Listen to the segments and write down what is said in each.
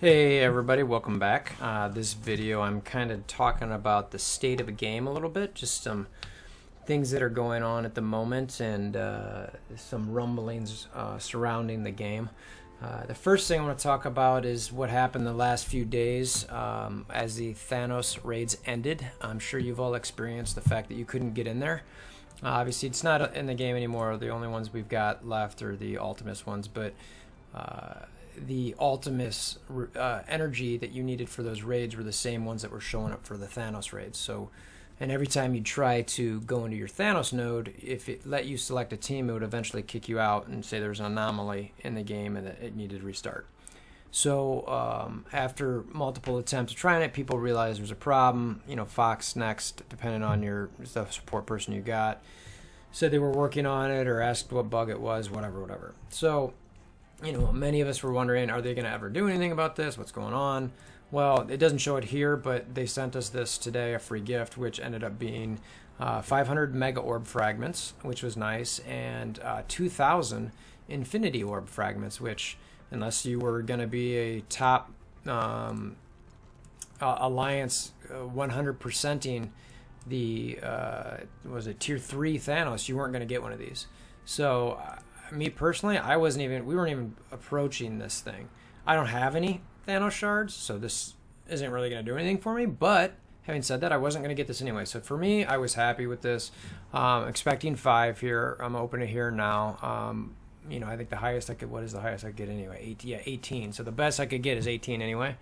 Hey everybody, welcome back. This video I'm kind of talking about the state of the game a little bit, just some things that are going on at the moment and some rumblings surrounding the game. The first thing I want to talk about is what happened the last few days as the Thanos raids ended. I'm sure you've all experienced the fact that you couldn't get in there. Obviously it's not in the game anymore. The only ones we've got left are the Ultimus ones, but the Ultimus energy that you needed for those raids were the same ones that were showing up for the Thanos raids. So, and every time you try to go into your Thanos node, if it let you select a team, it would eventually kick you out and say there's an anomaly in the game and that it needed to restart. So after multiple attempts of trying it, people realized there's a problem. You know, Foxnext, depending on the support person you got, said they were working on it or asked what bug it was, whatever. So, you know, many of us were wondering, are they going to ever do anything about this? What's going on? Well, it doesn't show it here, but they sent us this today, a free gift, which ended up being 500 mega orb fragments, which was nice, and 2,000 infinity orb fragments, which, unless you were going to be a top alliance 100%ing the, was it tier 3 Thanos, you weren't going to get one of these. So, me personally, we weren't even approaching this thing. I don't have any Thanos shards, so this isn't really going to do anything for me, but having said that, I wasn't going to get this anyway. So for me, I was happy with this. Expecting 5 here. I'm open to here now. You know, I think the highest I could, what is the highest I could get anyway? 18. So the best I could get is 18 anyway.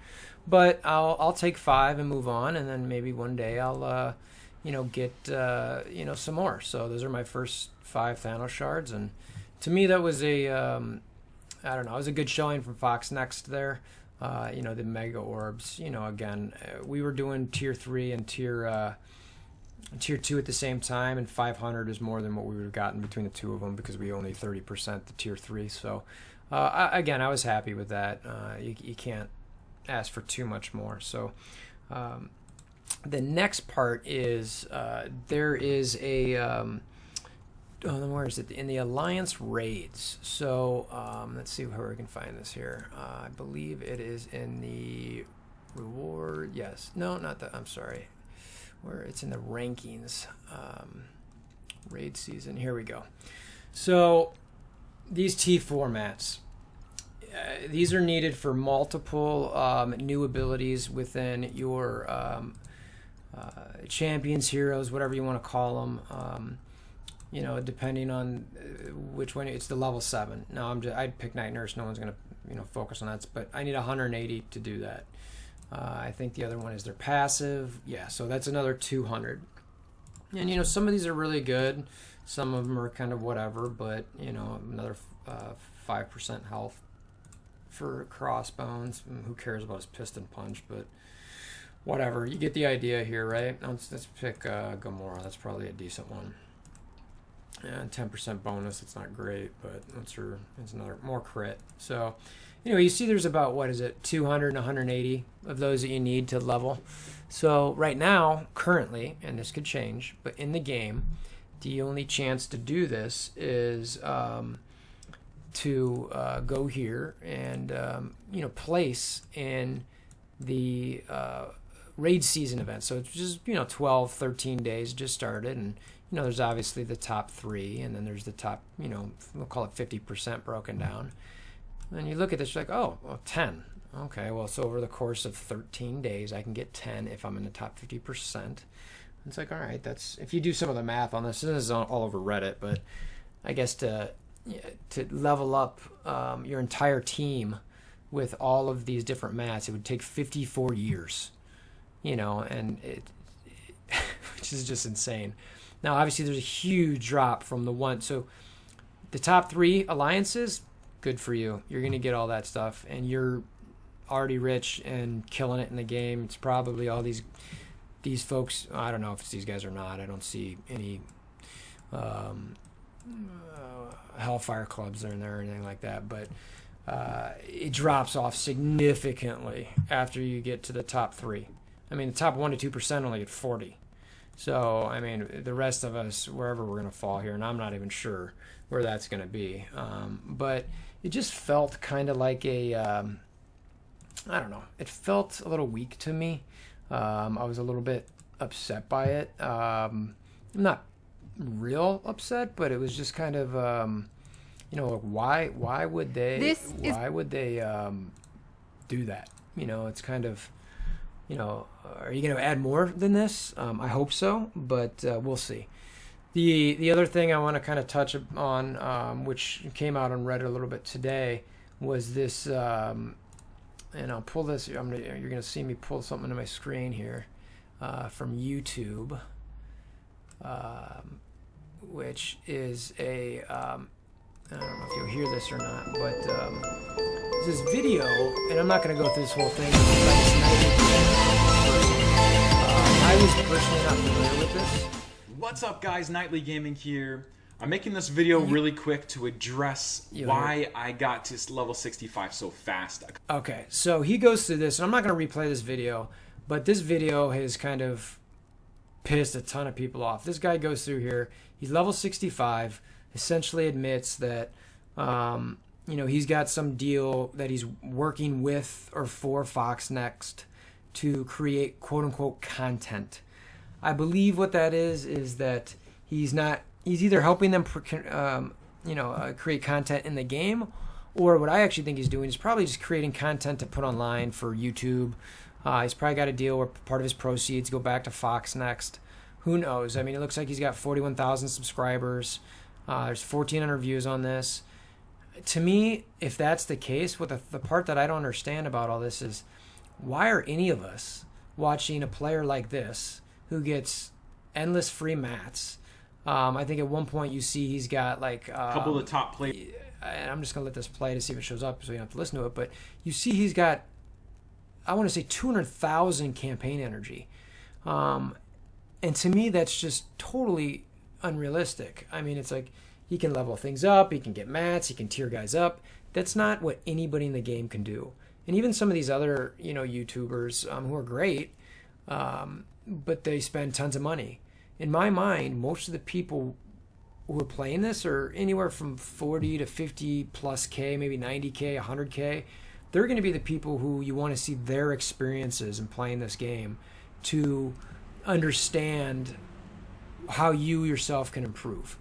But I'll take 5 and move on, and then maybe one day I'll, you know, get, you know, some more. So those are my first 5 Thanos shards, and to me, that was a, I don't know, it was a good showing from Foxnext there. You know, the mega orbs, you know, again, we were doing tier 3 and tier 2 at the same time, and 500 is more than what we would have gotten between the two of them because we only 30% the tier 3. So, again, I was happy with that. You can't ask for too much more. So, the next part is there is a... where is it? In the Alliance raids. So let's see where we can find this here. I believe it is in the reward. Yes. No, not that. I'm sorry. Where it's in the rankings. Raid season. Here we go. So these T formats. These are needed for multiple new abilities within your champions, heroes, whatever you want to call them. You know, depending on which one, it's the level 7. Now I'd pick Night Nurse. No one's gonna, you know, focus on that. But I need 180 to do that. I think the other one is their passive. Yeah, so that's another 200. And you know, some of these are really good. Some of them are kind of whatever. But you know, another 5% health for Crossbones. Who cares about his piston punch? But whatever. You get the idea here, right? Let's pick Gamora. That's probably a decent one. And 10% bonus, it's not great, but it's another more crit. So anyway, you see there's about, what is it, 200 and 180 of those that you need to level. So right now, currently, and this could change, but in the game, the only chance to do this is to go here and you know, place in the raid season event. So it's just, you know, 12, 13 days just started, and you know, there's obviously the top 3, and then there's the top, you know, we'll call it 50% broken down. And you look at this, you're like, oh, well, 10. Okay, well, so over the course of 13 days, I can get 10 if I'm in the top 50%. It's like, all right, that's, if you do some of the math on this is all over Reddit, but I guess to level up your entire team with all of these different mats, it would take 54 years, you know, and which is just insane. Now, obviously, there's a huge drop from the one. So the top 3 alliances, good for you. You're going to get all that stuff, and you're already rich and killing it in the game. It's probably all these folks. I don't know if it's these guys or not. I don't see any Hellfire clubs in there or anything like that. But it drops off significantly after you get to the top 3. I mean, the top 1 to 2% only get 40. So, I mean, the rest of us, wherever we're going to fall here, and I'm not even sure where that's going to be. But it just felt kind of like a I don't know. It felt a little weak to me. I was a little bit upset by it. I'm not real upset, but it was just kind of, you know, why would they do that? You know, it's kind of, you know, are you going to add more than this? I hope so, but we'll see. The other thing I want to kind of touch on, which came out on Reddit a little bit today, was this, and I'll pull this. You're going to see me pull something to my screen here from YouTube, which is a, I don't know if you'll hear this or not, but this video, and I'm not going to go through this whole thing. I was personally not familiar with this. What's up, guys? Nightly Gaming here. I'm making this video really quick to address why I got to level 65 so fast. Okay, so he goes through this, and I'm not going to replay this video, but this video has kind of pissed a ton of people off. This guy goes through here. He's level 65, essentially admits that, you know, he's got some deal that he's working with or for Foxnext to create quote-unquote content. I believe what that is that he's either helping them, create content in the game, or what I actually think he's doing is probably just creating content to put online for YouTube. He's probably got a deal where part of his proceeds go back to Foxnext. Who knows? I mean, it looks like he's got 41,000 subscribers. There's 1,400 views on this. To me, if that's the case, what the part that I don't understand about all this is, why are any of us watching a player like this who gets endless free mats? I think at one point you see he's got like A couple of the top players. And I'm just going to let this play to see if it shows up so you don't have to listen to it. But you see he's got, I want to say 200,000 campaign energy. And to me, that's just totally unrealistic. I mean, it's like he can level things up. He can get mats. He can tier guys up. That's not what anybody in the game can do. And even some of these other, you know, YouTubers who are great, but they spend tons of money. In my mind, most of the people who are playing this are anywhere from 40 to 50 plus K, maybe 90K, 100K. They're going to be the people who you want to see their experiences in playing this game to understand how you yourself can improve.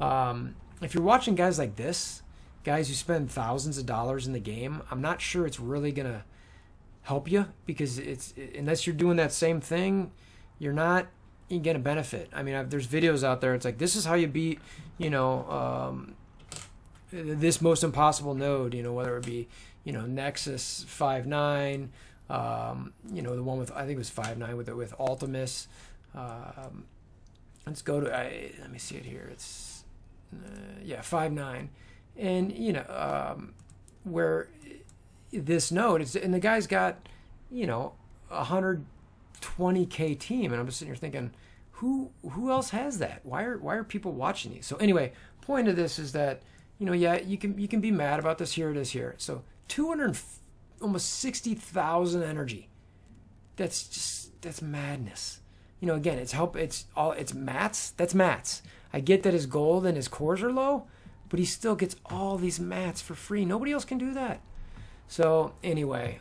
If you're watching guys like this, guys who spend thousands of dollars in the game, I'm not sure it's really going to help you, because unless you're doing that same thing, you're not going to benefit. I mean, there's videos out there. It's like, this is how you beat, you know, this most impossible node, you know, whether it be, you know, Nexus 5.9, you know, the one with, I think it was 5.9 with Ultimus. Let's go to, let me see it here. It's, 5.9. And, you know, where this node, and the guy's got, you know, 120K team, and I'm just sitting here thinking, who else has that? Why are people watching these? So anyway, point of this is that, you know, yeah, you can be mad about this. Here it is here. So 200, almost 60,000 energy. That's madness. You know, again, it's mats. That's mats. I get that his gold and his cores are low, but he still gets all these mats for free. Nobody else can do that. So anyway,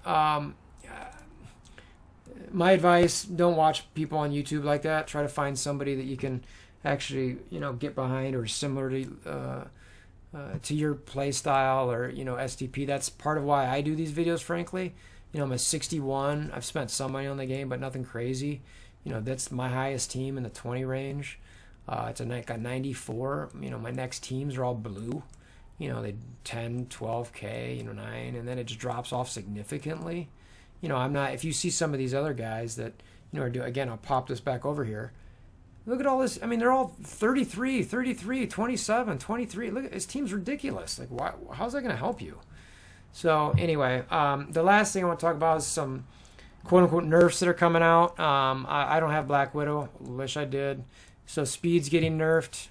my advice, don't watch people on YouTube like that. Try to find somebody that you can actually, you know, get behind, or similar to your play style, or, you know, STP. That's part of why I do these videos, frankly. You know, I'm a 61. I've spent some money on the game, but nothing crazy. You know, that's my highest team in the 20 range. It's a 94. You know, my next teams are all blue. You know, they 10, 12K, you know, 9, and then it just drops off significantly. You know, I'm not, if you see some of these other guys that, you know, again, I'll pop this back over here. Look at all this. I mean, they're all 33, 27, 23. Look, his team's ridiculous. Like, why? How's that going to help you? So anyway, the last thing I want to talk about is some quote-unquote nerfs that are coming out. I don't have Black Widow. Wish I did. So speed's getting nerfed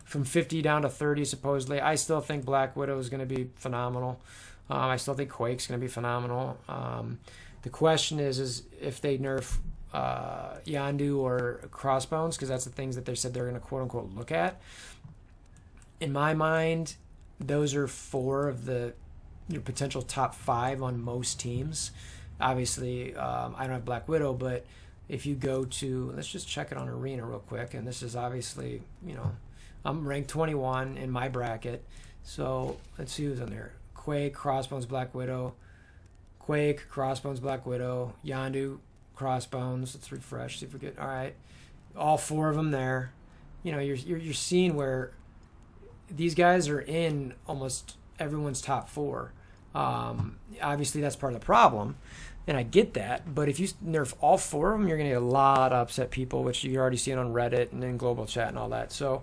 from 50 down to 30, supposedly. I still think Black Widow is going to be phenomenal. I still think Quake's going to be phenomenal. The question is if they nerf Yondu or Crossbones, because that's the things that they said they're going to quote-unquote look at. In my mind, those are 4 of the your potential top 5 on most teams. Obviously, I don't have Black Widow, but if you go to, let's just check it on Arena real quick, and this is obviously, you know, I'm ranked 21 in my bracket, so let's see who's on there. Quake, Crossbones, Black Widow, Quake, Crossbones, Black Widow, Yondu, Crossbones. Let's refresh, see if we get, all right, all 4 of them there. You know, you're seeing where these guys are in almost everyone's top 4. Obviously, that's part of the problem, and I get that. But if you nerf all 4 of them, you're going to get a lot of upset people, which you're already seeing on Reddit and in global chat and all that. So,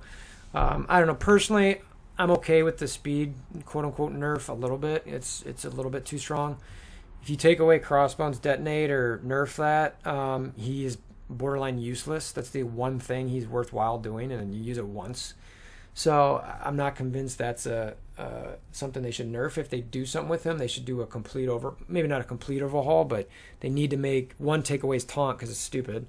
I don't know. Personally, I'm okay with the speed, quote unquote, nerf a little bit. It's a little bit too strong. If you take away Crossbones Detonate or nerf that, he is borderline useless. That's the one thing he's worthwhile doing, and you use it once. So I'm not convinced that's something they should nerf. If they do something with him, they should do a complete maybe not a complete overhaul, but they need to make take away his taunt because it's stupid,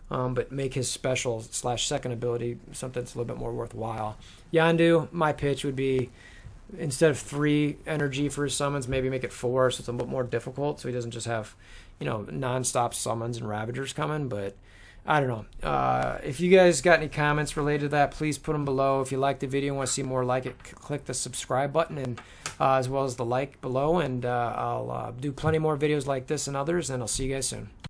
but make his special / second ability something that's a little bit more worthwhile. Yondu, my pitch would be instead of 3 energy for his summons, maybe make it 4, so it's a bit more difficult, so he doesn't just have, you know, non-stop summons and Ravagers coming. But I don't know. If you guys got any comments related to that, please put them below. If you like the video and want to see more like it, click the subscribe button, and as well as the like below. And I'll do plenty more videos like this and others, and I'll see you guys soon.